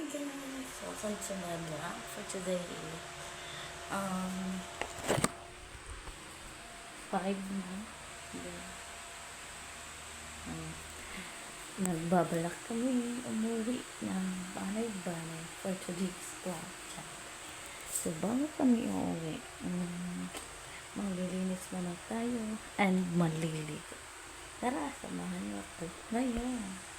guys! Welcome to my vlog for today. Um, 5 na. Um, Nagbabalak kami umuwi ng banay-banay for today's vlog. So, bago kami umuwi, maglilinis muna tayo and maliligo. Tara, samahan niyo ako ngayon.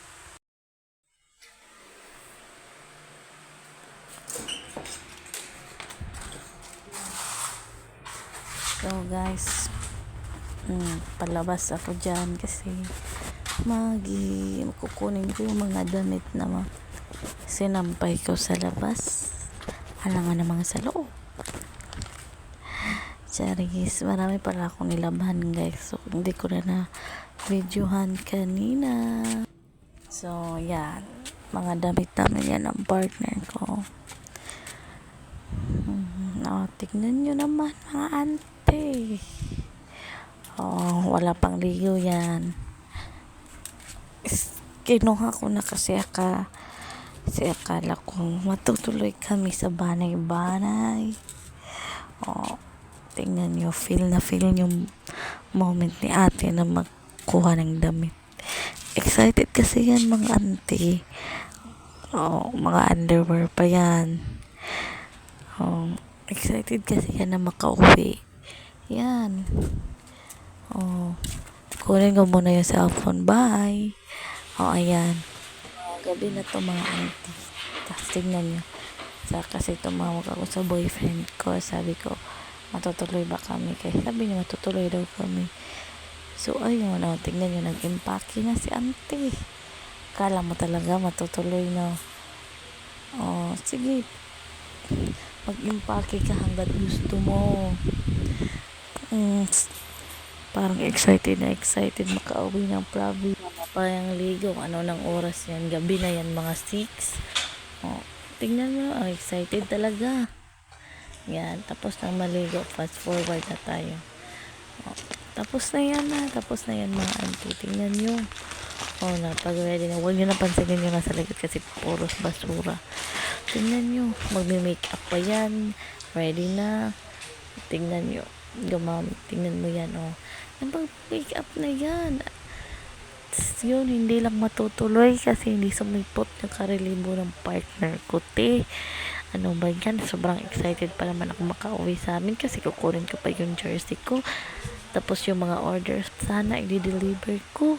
So guys, palabas ako dyan kasi kukunin ko yung mga damit na sinampay ko sa labas. Alangan na mga sa loob. Charis, marami pala akong nilabahan guys. So, hindi ko na videohan kanina. So, yan. Mga damit namin yan ang partner ko. Tignan nyo naman mga ante. Wala pang ligo yan. Kinuha ko na kasi akala ko matutuloy kami sa banay-banay. Tingnan nyo, feel yung moment ni ate na magkuha ng damit. Excited kasi yan mga ante. Mga underwear pa yan. Excited kasi yan na makauwi. Yan. Kunin ko muna yung cellphone. Bye. Ayan. Gabi na to mga auntie. Tapos tingnan nyo. Kasi tumawag ako sa boyfriend ko. Sabi ko, matutuloy ba kami? Kaya sabi niya, matutuloy daw kami. So, ayun. Tingnan nyo, nag-impake na si auntie. Kala mo talaga matutuloy na. Sige. Mag-impake ka hanggat gusto mo. Parang excited makauwi ng province. Parang ligo. Ano ng oras yan? Gabi na yan, mga 6. Tingnan mo, excited talaga. Yan, tapos nang maligo. Fast forward na tayo. Tapos na yan mga auntie. Tingnan nyo. Napag-ready na. Huwag nyo napansinin nyo nasa likod kasi puros basura. Tingnan nyo. Magme-makeup pa yan. Ready na. Tingnan nyo. Tingnan mo yan. Napag-makeup na yan. Yun, hindi lang matutuloy kasi hindi sumipot yung karelibo ng partner ko. Ano ba yan? Sobrang excited pa naman ako makauwi sa amin kasi kukunin ko pa yung jersey ko. Tapos yung mga orders, sana i-deliver ko.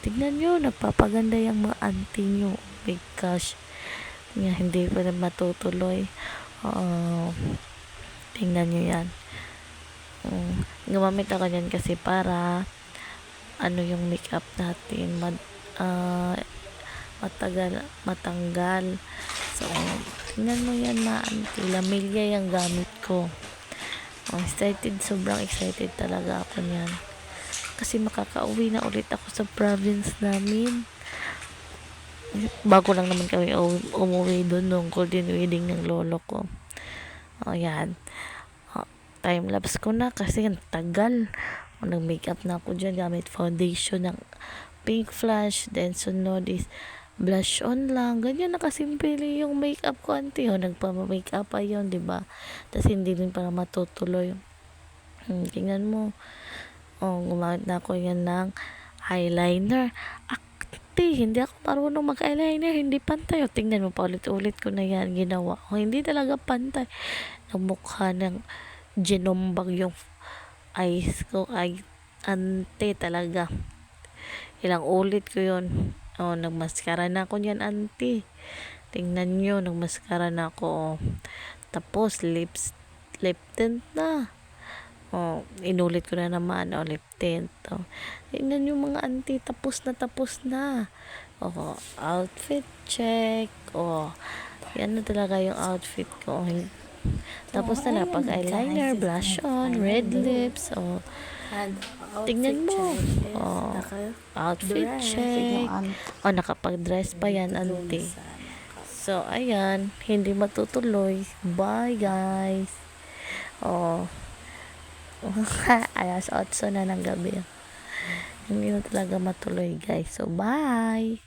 Tingnan nyo, napapaganda yung mga auntie nyo. Big gosh. Hindi pa na matutuloy. Tingnan nyo yan. Gumamit ako yan kasi para yung makeup natin matanggal. So, tingnan mo yan mga auntie. Lamilya yung gamit ko. Sobrang excited talaga ako niyan. Kasi makakauwi na ulit ako sa province namin. Bago lang naman kami umuwi doon nung golden wedding ng lolo ko. Yan. Time-lapse ko na kasi ang tagal. Nag-makeup na ako dyan gamit foundation ng Pink Flash. Then sunod is blush on lang. Ganyan nakasimple yung makeup ko, auntie. Nagpa-makeup pa yun, diba? Tapos hindi din para matutuloy. Tingnan mo. Gumamit na ako yan ng eyeliner. Hindi ako marunong mag-eyeliner. Hindi pantay. Tingnan mo, paulit-ulit ko na yan ginawa. Hindi talaga pantay. Mukha ng ginombag yung eyes ko. Ante talaga. Ilang ulit ko yun. Nagmaskara na ako yan, ante. Tingnan nyo, nagmaskara na ako. Tapos, lip tint na. Inulit ko na naman. Lip tint. Tingnan nyo mga auntie, tapos na. Outfit check. Yan na talaga yung outfit ko. Tapos na pag eyeliner, blush on, red lips. Tingnan mo. Outfit check. Nakapag-dress pa yan, auntie. So, ayan. Hindi matutuloy. Bye, guys. Alas 8 na ng gabi. Hindi na talaga matuloy guys. So bye!